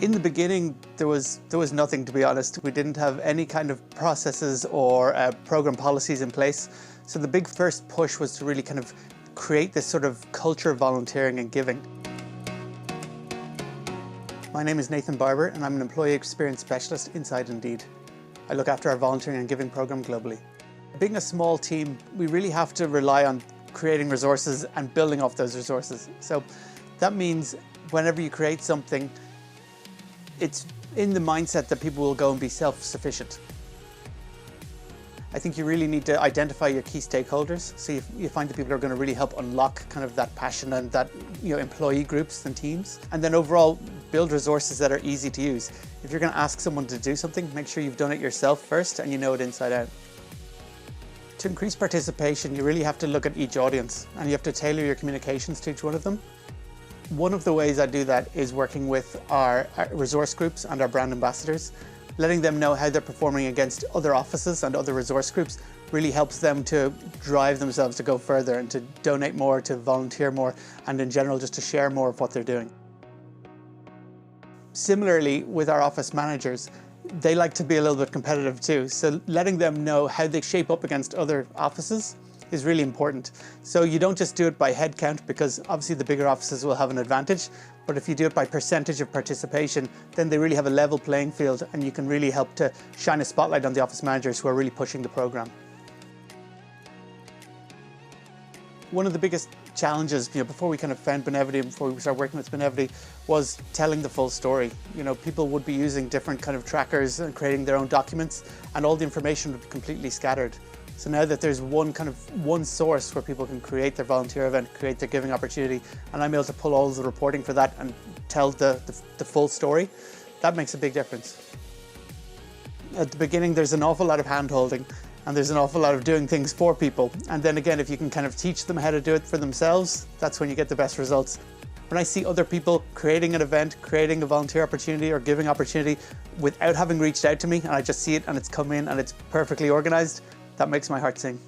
In the beginning, there was nothing, to be honest. We didn't have any kind of processes or program policies in place. So the big first push was to really kind of create this sort of culture of volunteering and giving. My name is Nathan Barber and I'm an employee experience specialist inside Indeed. I look after our volunteering and giving program globally. Being a small team, we really have to rely on creating resources and building off those resources. So that means whenever you create something, it's in the mindset that people will go and be self-sufficient. I think you really need to identify your key stakeholders, so you find the people who are going to really help unlock kind of that passion and that employee groups and teams. And then overall, build resources that are easy to use. If you're going to ask someone to do something, make sure you've done it yourself first and you know it inside out. To increase participation, you really have to look at each audience and you have to tailor your communications to each one of them. One of the ways I do that is working with our resource groups and our brand ambassadors. Letting them know how they're performing against other offices and other resource groups really helps them to drive themselves to go further and to donate more, to volunteer more, and in general just to share more of what they're doing. Similarly, with our office managers, they like to be a little bit competitive too, so letting them know how they shape up against other offices is really important. So you don't just do it by head count, because obviously the bigger offices will have an advantage, but if you do it by percentage of participation, then they really have a level playing field and you can really help to shine a spotlight on the office managers who are really pushing the program. One of the biggest challenges, before we kind of found Benevity and before we started working with Benevity, was telling the full story. People would be using different kind of trackers and creating their own documents, and all the information would be completely scattered. So now that there's one source where people can create their volunteer event, create their giving opportunity, and I'm able to pull all of the reporting for that and tell the full story, that makes a big difference. At the beginning, there's an awful lot of hand-holding and there's an awful lot of doing things for people. And then again, if you can kind of teach them how to do it for themselves, that's when you get the best results. When I see other people creating an event, creating a volunteer opportunity or giving opportunity without having reached out to me, and I just see it and it's come in and it's perfectly organized, that makes my heart sing.